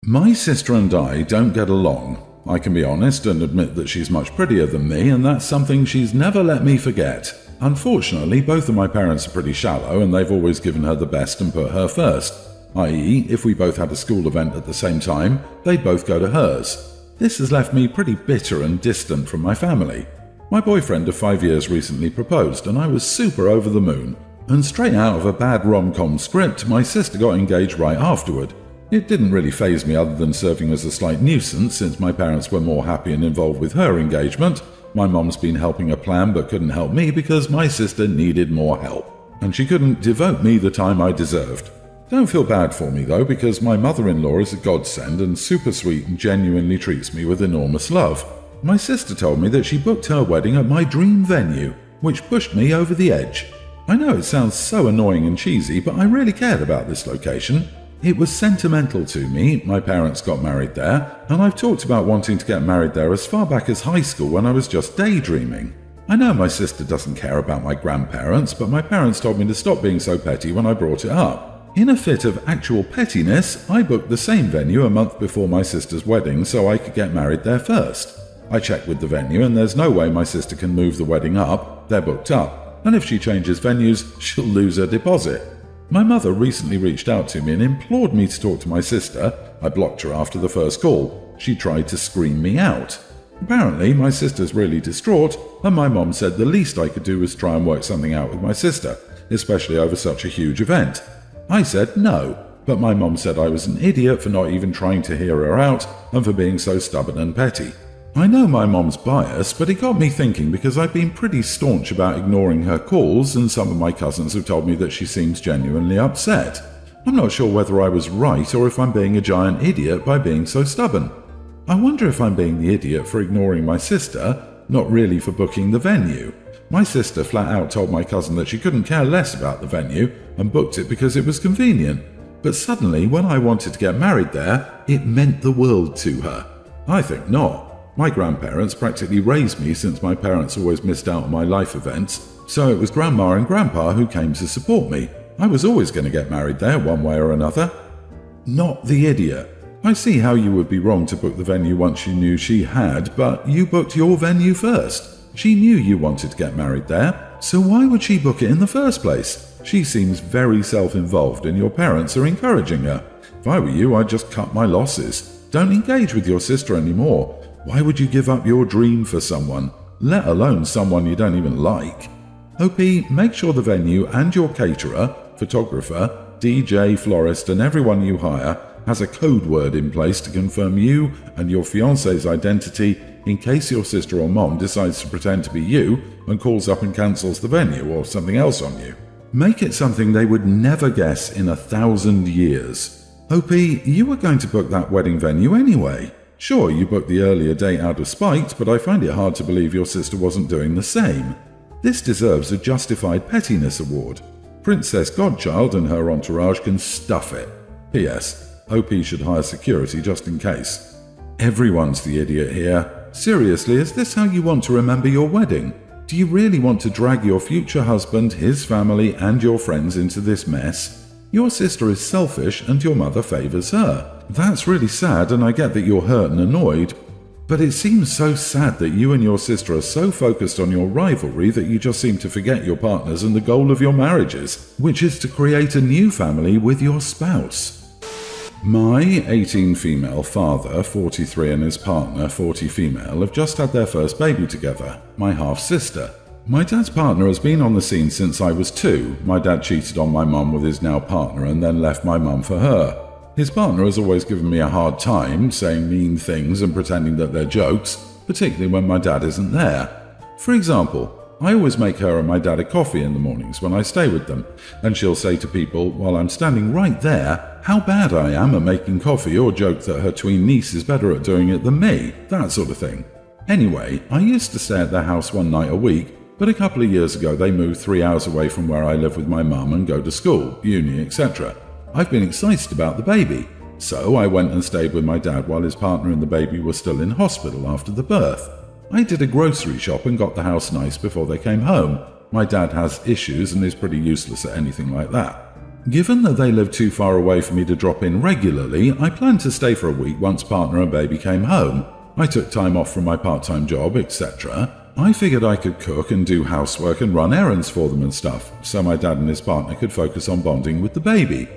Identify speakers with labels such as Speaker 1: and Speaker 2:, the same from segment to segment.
Speaker 1: My sister and I don't get along. I can be honest and admit that she's much prettier than me, and that's something she's never let me forget. Unfortunately, both of my parents are pretty shallow, and they've always given her the best and put her first. I.e., if we both had a school event at the same time, they'd both go to hers. This has left me pretty bitter and distant from my family. My boyfriend of 5 years recently proposed, and I was super over the moon. And straight out of a bad rom-com script, my sister got engaged right afterward. It didn't really faze me other than serving as a slight nuisance since my parents were more happy and involved with her engagement. My mom's been helping her plan but couldn't help me because my sister needed more help, and she couldn't devote me the time I deserved. Don't feel bad for me though, because my mother-in-law is a godsend and super sweet and genuinely treats me with enormous love. My sister told me that she booked her wedding at my dream venue, which pushed me over the edge. I know it sounds so annoying and cheesy, but I really cared about this location. It was sentimental to me. My parents got married there, and I've talked about wanting to get married there as far back as high school when I was just daydreaming. I know my sister doesn't care about my grandparents, but my parents told me to stop being so petty when I brought it up. In a fit of actual pettiness, I booked the same venue a month before my sister's wedding so I could get married there first. I checked with the venue, and there's no way my sister can move the wedding up. They're booked up, and if she changes venues, she'll lose her deposit. My mother recently reached out to me and implored me to talk to my sister. I blocked her after the first call. She tried to scream me out. Apparently, my sister's really distraught, and my mom said the least I could do was try and work something out with my sister, especially over such a huge event. I said no, but my mom said I was an idiot for not even trying to hear her out and for being so stubborn and petty. I know my mom's bias, but it got me thinking because I've been pretty staunch about ignoring her calls, and some of my cousins have told me that she seems genuinely upset. I'm not sure whether I was right or if I'm being a giant idiot by being so stubborn. I wonder if I'm being the idiot for ignoring my sister, not really for booking the venue. My sister flat out told my cousin that she couldn't care less about the venue and booked it because it was convenient. But suddenly, when I wanted to get married there, it meant the world to her. I think not. My grandparents practically raised me since my parents always missed out on my life events, so it was Grandma and Grandpa who came to support me. I was always going to get married there one way or another. Not the idiot. I see how you would be wrong to book the venue once you knew she had, but you booked your venue first. She knew you wanted to get married there, so why would she book it in the first place? She seems very self-involved and your parents are encouraging her. If I were you, I'd just cut my losses. Don't engage with your sister anymore. Why would you give up your dream for someone, let alone someone you don't even like? OP, make sure the venue and your caterer, photographer, DJ, florist and everyone you hire has a code word in place to confirm you and your fiancé's identity in case your sister or mom decides to pretend to be you and calls up and cancels the venue or something else on you. Make it something they would never guess in 1,000 years. OP, you were going to book that wedding venue anyway. Sure, you booked the earlier date out of spite, but I find it hard to believe your sister wasn't doing the same. This deserves a justified pettiness award. Princess Godchild and her entourage can stuff it. P.S. OP should hire security just in case. Everyone's the idiot here. Seriously, is this how you want to remember your wedding? Do you really want to drag your future husband, his family, and your friends into this mess? Your sister is selfish and your mother favors her. That's really sad, and I get that you're hurt and annoyed, but it seems so sad that you and your sister are so focused on your rivalry that you just seem to forget your partners and the goal of your marriages, which is to create a new family with your spouse. My 18 female father, 43, and his partner, 40 female, have just had their first baby together, my half-sister. My dad's partner has been on the scene since I was 2. My dad cheated on my mum with his now partner and then left my mum for her. His partner has always given me a hard time, saying mean things and pretending that they're jokes, particularly when my dad isn't there. For example, I always make her and my dad a coffee in the mornings when I stay with them, and she'll say to people while I'm standing right there how bad I am at making coffee or joke that her tween niece is better at doing it than me, that sort of thing. Anyway, I used to stay at their house one night a week, but a couple of years ago they moved 3 hours away from where I live with my mum and go to school, uni, etc. I've been excited about the baby, so I went and stayed with my dad while his partner and the baby were still in hospital after the birth. I did a grocery shop and got the house nice before they came home. My dad has issues and is pretty useless at anything like that. Given that they lived too far away for me to drop in regularly, I planned to stay for a week once partner and baby came home. I took time off from my part-time job, etc. I figured I could cook and do housework and run errands for them and stuff, so my dad and his partner could focus on bonding with the baby.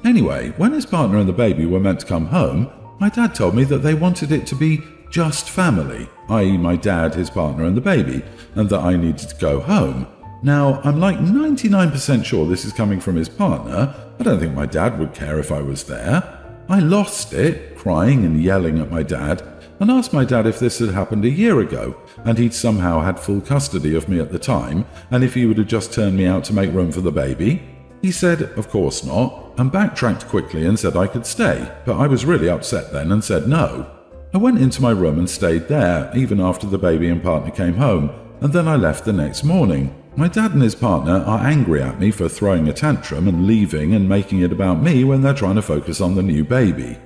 Speaker 1: Anyway, when his partner and the baby were meant to come home, my dad told me that they wanted it to be just family, i.e. my dad, his partner and the baby, and that I needed to go home. Now, I'm like 99% sure this is coming from his partner. I don't think my dad would care if I was there. I lost it, crying and yelling at my dad, and asked my dad if this had happened a year ago, and he'd somehow had full custody of me at the time, and if he would have just turned me out to make room for the baby. He said, of course not, and backtracked quickly and said I could stay, but I was really upset then and said no. I went into my room and stayed there, even after the baby and partner came home, and then I left the next morning. My dad and his partner are angry at me for throwing a tantrum and leaving and making it about me when they're trying to focus on the new baby.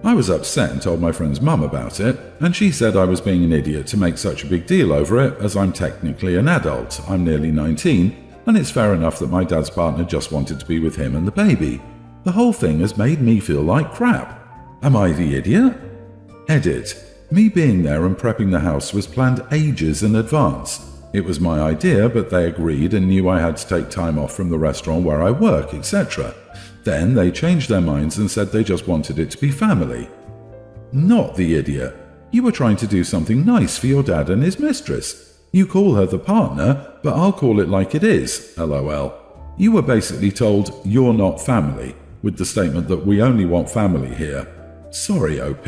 Speaker 1: I was upset and told my friend's mum about it, and she said I was being an idiot to make such a big deal over it, as I'm technically an adult, I'm nearly 19, and it's fair enough that my dad's partner just wanted to be with him and the baby. The whole thing has made me feel like crap. Am I the idiot? Edit. Me being there and prepping the house was planned ages in advance. It was my idea, but they agreed and knew I had to take time off from the restaurant where I work, etc. Then they changed their minds and said they just wanted it to be family. Not the idiot. You were trying to do something nice for your dad and his mistress. You call her the partner, but I'll call it like it is, lol. You were basically told, you're not family, with the statement that we only want family here. Sorry, OP,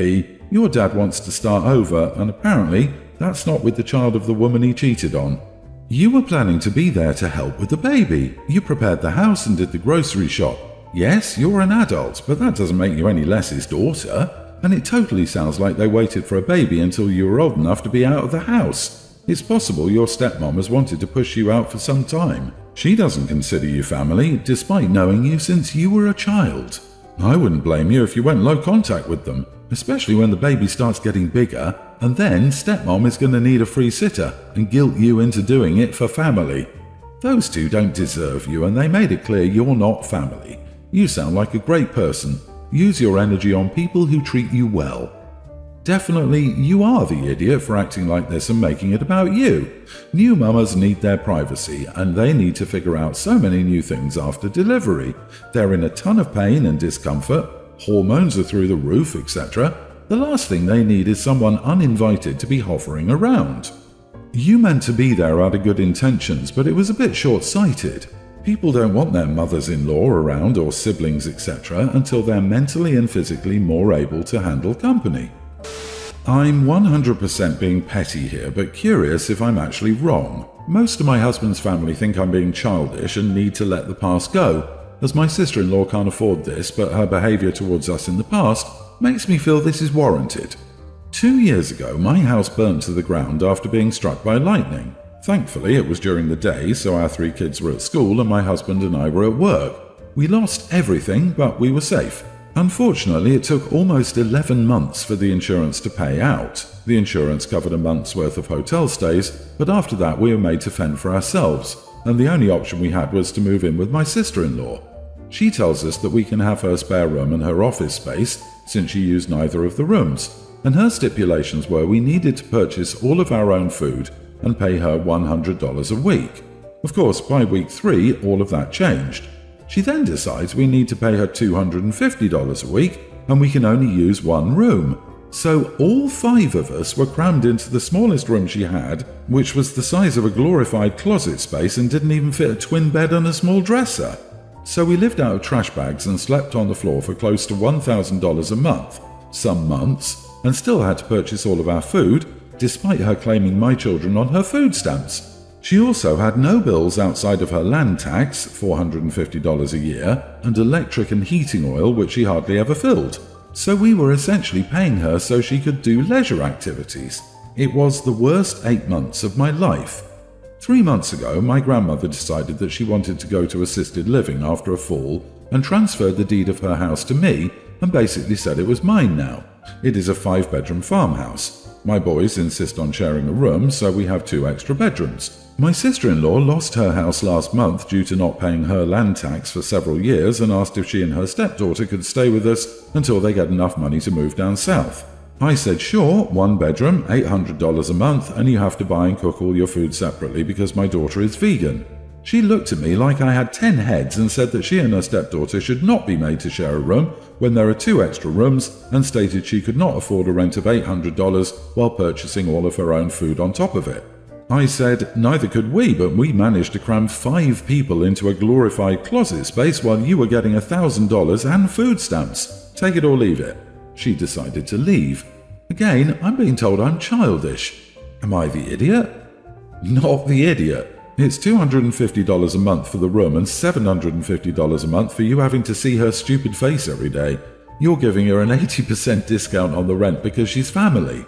Speaker 1: your dad wants to start over, and apparently that's not with the child of the woman he cheated on. You were planning to be there to help with the baby. You prepared the house and did the grocery shop. Yes, you're an adult, but that doesn't make you any less his daughter. And it totally sounds like they waited for a baby until you were old enough to be out of the house. It's possible your stepmom has wanted to push you out for some time. She doesn't consider you family, despite knowing you since you were a child. I wouldn't blame you if you went low contact with them, especially when the baby starts getting bigger, and then stepmom is going to need a free sitter and guilt you into doing it for family. Those two don't deserve you, and they made it clear you're not family. You sound like a great person. Use your energy on people who treat you well. Definitely, you are the idiot for acting like this and making it about you. New mamas need their privacy, and they need to figure out so many new things after delivery. They're in a ton of pain and discomfort, hormones are through the roof, etc. The last thing they need is someone uninvited to be hovering around. You meant to be there out of good intentions, but it was a bit short-sighted. People don't want their mothers-in-law around or siblings, etc. until they're mentally and physically more able to handle company. I'm 100% being petty here, but curious if I'm actually wrong. Most of my husband's family think I'm being childish and need to let the past go, as my sister-in-law can't afford this, but her behaviour towards us in the past makes me feel this is warranted. 2 years ago, my house burnt to the ground after being struck by lightning. Thankfully, it was during the day, so our 3 kids were at school and my husband and I were at work. We lost everything, but we were safe. Unfortunately, it took almost 11 months for the insurance to pay out. The insurance covered a month's worth of hotel stays, but after that we were made to fend for ourselves, and the only option we had was to move in with my sister-in-law. She tells us that we can have her spare room and her office space, since she used neither of the rooms, and her stipulations were we needed to purchase all of our own food and pay her $100 a week. Of course, by week 3, all of that changed. She then decides we need to pay her $250 a week, and we can only use 1 room. So all 5 of us were crammed into the smallest room she had, which was the size of a glorified closet space and didn't even fit a twin bed and a small dresser. So we lived out of trash bags and slept on the floor for close to $1,000 a month, some months, and still had to purchase all of our food, despite her claiming my children on her food stamps. She also had no bills outside of her land tax, $450 a year, and electric and heating oil, which she hardly ever filled. So we were essentially paying her so she could do leisure activities. It was the worst 8 months of my life. 3 months ago, my grandmother decided that she wanted to go to assisted living after a fall and transferred the deed of her house to me and basically said it was mine now. It is a 5-bedroom farmhouse. My boys insist on sharing a room, so we have 2 extra bedrooms. My sister-in-law lost her house last month due to not paying her land tax for several years and asked if she and her stepdaughter could stay with us until they get enough money to move down south. I said sure, 1 bedroom, $800 a month, and you have to buy and cook all your food separately because my daughter is vegan. She looked at me like I had 10 heads and said that she and her stepdaughter should not be made to share a room when there are 2 extra rooms, and stated she could not afford a rent of $800 while purchasing all of her own food on top of it. I said neither could we, but we managed to cram 5 people into a glorified closet space while you were getting $1,000 and food stamps. Take it or leave it. She decided to leave. Again, I'm being told I'm childish. Am I the idiot? Not the idiot. It's $250 a month for the room and $750 a month for you having to see her stupid face every day. You're giving her an 80% discount on the rent because she's family.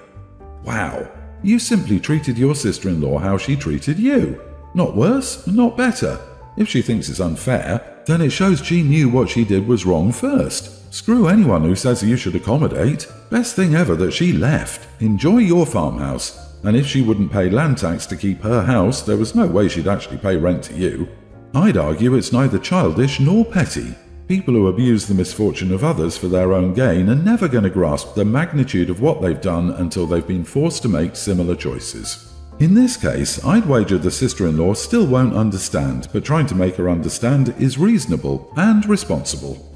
Speaker 1: Wow, you simply treated your sister-in-law how she treated you. Not worse, not better. If she thinks it's unfair, then it shows she knew what she did was wrong first. Screw anyone who says you should accommodate. Best thing ever that she left. Enjoy your farmhouse. And if she wouldn't pay land tax to keep her house, there was no way she'd actually pay rent to you. I'd argue it's neither childish nor petty. People who abuse the misfortune of others for their own gain are never going to grasp the magnitude of what they've done until they've been forced to make similar choices. In this case, I'd wager the sister-in-law still won't understand, but trying to make her understand is reasonable and responsible.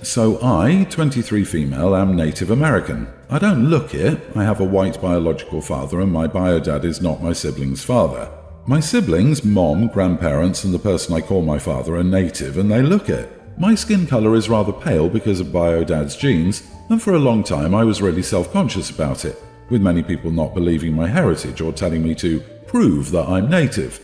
Speaker 1: So I, 23 female, am Native American. I don't look it. I have a white biological father and my bio dad is not my sibling's father. My siblings, mom, grandparents and the person I call my father are Native and they look it. My skin color is rather pale because of bio dad's genes, and for a long time I was really self-conscious about it, with many people not believing my heritage or telling me to prove that I'm Native.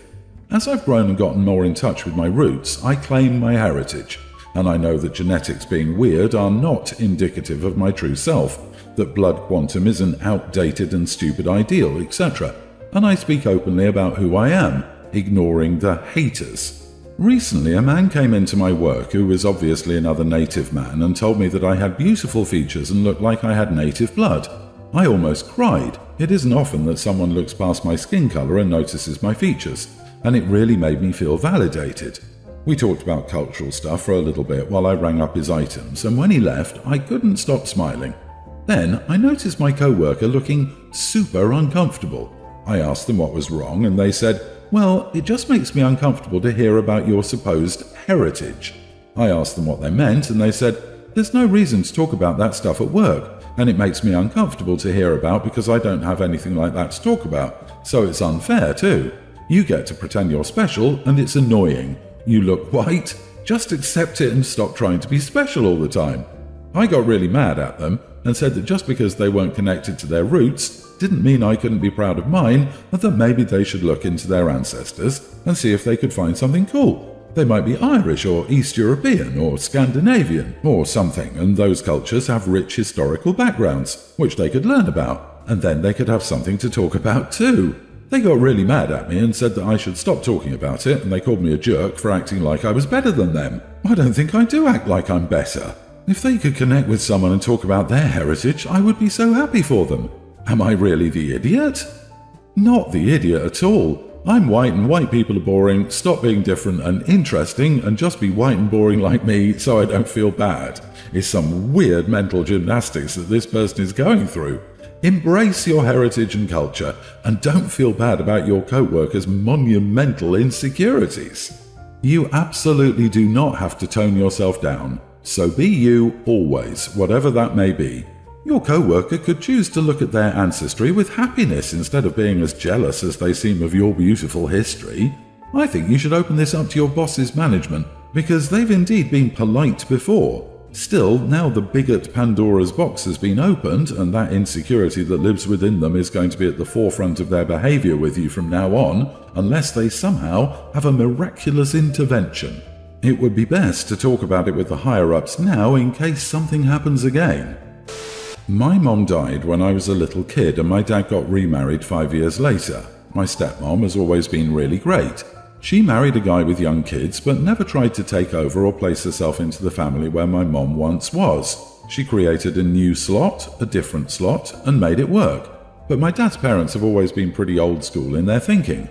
Speaker 1: As I've grown and gotten more in touch with my roots, I claim my heritage. And I know that genetics being weird are not indicative of my true self, that blood quantum is an outdated and stupid ideal, etc. And I speak openly about who I am, ignoring the haters. Recently, a man came into my work who was obviously another native man and told me that I had beautiful features and looked like I had native blood. I almost cried. It isn't often that someone looks past my skin color and notices my features, and it really made me feel validated. We talked about cultural stuff for a little bit while I rang up his items, and when he left, I couldn't stop smiling. Then I noticed my co-worker looking super uncomfortable. I asked them what was wrong, and they said, "Well, it just makes me uncomfortable to hear about your supposed heritage." I asked them what they meant, and they said, "There's no reason to talk about that stuff at work, and it makes me uncomfortable to hear about because I don't have anything like that to talk about, so it's unfair too. You get to pretend you're special, and it's annoying. You look white, just accept it and stop trying to be special all the time." I got really mad at them and said that just because they weren't connected to their roots didn't mean I couldn't be proud of mine, and that maybe they should look into their ancestors and see if they could find something cool. They might be Irish or East European or Scandinavian or something, and those cultures have rich historical backgrounds, which they could learn about, and then they could have something to talk about too. They got really mad at me and said that I should stop talking about it, and they called me a jerk for acting like I was better than them. I don't think I do act like I'm better. If they could connect with someone and talk about their heritage, I would be so happy for them. Am I really the idiot? Not the idiot at all. I'm white and white people are boring. Stop being different and interesting and just be white and boring like me so I don't feel bad. It's some weird mental gymnastics that this person is going through. Embrace your heritage and culture, and don't feel bad about your co-workers' monumental insecurities. You absolutely do not have to tone yourself down, so be you always, whatever that may be. Your co-worker could choose to look at their ancestry with happiness instead of being as jealous as they seem of your beautiful history. I think you should open this up to your boss's management, because they've indeed been polite before. Still, now the bigot Pandora's box has been opened, and that insecurity that lives within them is going to be at the forefront of their behavior with you from now on, unless they somehow have a miraculous intervention. It would be best to talk about it with the higher-ups now in case something happens again. My mom died when I was a little kid, and my dad got remarried 5 years later. My stepmom has always been really great. She married a guy with young kids, but never tried to take over or place herself into the family where my mom once was. She created a new slot, a different slot, and made it work. But my dad's parents have always been pretty old school in their thinking.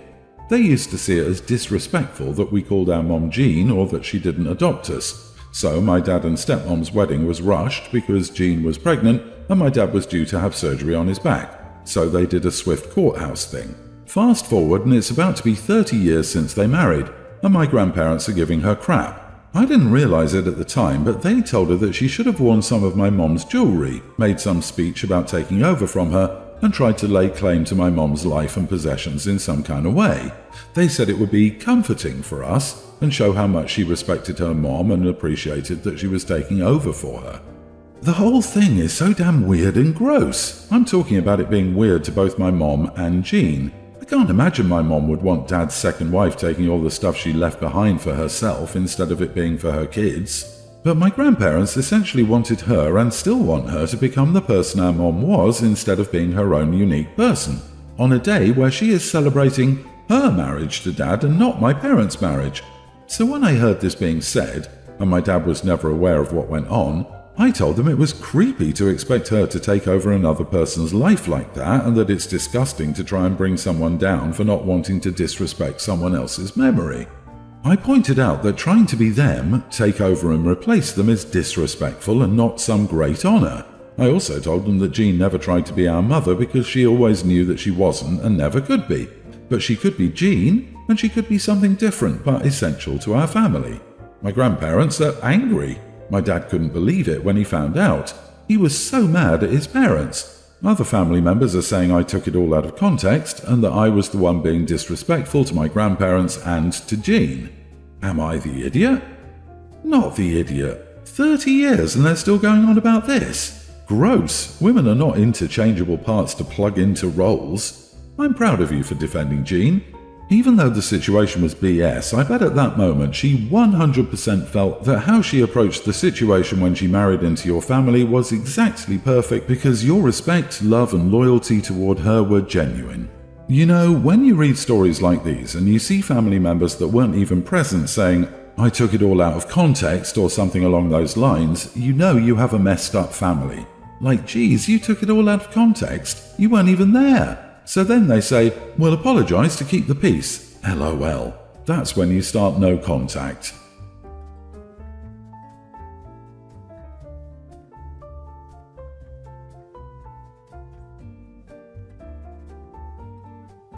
Speaker 1: They used to see it as disrespectful that we called our mom Jean or that she didn't adopt us. So my dad and stepmom's wedding was rushed because Jean was pregnant and my dad was due to have surgery on his back. So they did a swift courthouse thing. Fast forward and it's about to be 30 years since they married, and my grandparents are giving her crap. I didn't realize it at the time, but they told her that she should have worn some of my mom's jewelry, made some speech about taking over from her, and tried to lay claim to my mom's life and possessions in some kind of way. They said it would be comforting for us and show how much she respected her mom and appreciated that she was taking over for her. The whole thing is so damn weird and gross. I'm talking about it being weird to both my mom and Jean. I can't imagine my mom would want Dad's second wife taking all the stuff she left behind for herself instead of it being for her kids. But my grandparents essentially wanted her and still want her to become the person our mom was instead of being her own unique person, on a day where she is celebrating her marriage to Dad and not my parents' marriage. So when I heard this being said, and my dad was never aware of what went on, I told them it was creepy to expect her to take over another person's life like that and that it's disgusting to try and bring someone down for not wanting to disrespect someone else's memory. I pointed out that trying to be them, take over and replace them is disrespectful and not some great honor. I also told them that Jean never tried to be our mother because she always knew that she wasn't and never could be. But she could be Jean, and she could be something different but essential to our family. My grandparents are angry. My dad couldn't believe it when he found out. He was so mad at his parents. Other family members are saying I took it all out of context and that I was the one being disrespectful to my grandparents and to Jean. Am I the idiot? Not the idiot. 30 years and they're still going on about this. Gross. Women are not interchangeable parts to plug into roles. I'm proud of you for defending Jean. Even though the situation was BS, I bet at that moment she 100% felt that how she approached the situation when she married into your family was exactly perfect because your respect, love and loyalty toward her were genuine. You know, when you read stories like these and you see family members that weren't even present saying, "I took it all out of context" or something along those lines, you know you have a messed up family. Like, geez, you took it all out of context? You weren't even there. So then they say, "We'll apologize to keep the peace." LOL. That's when you start no contact.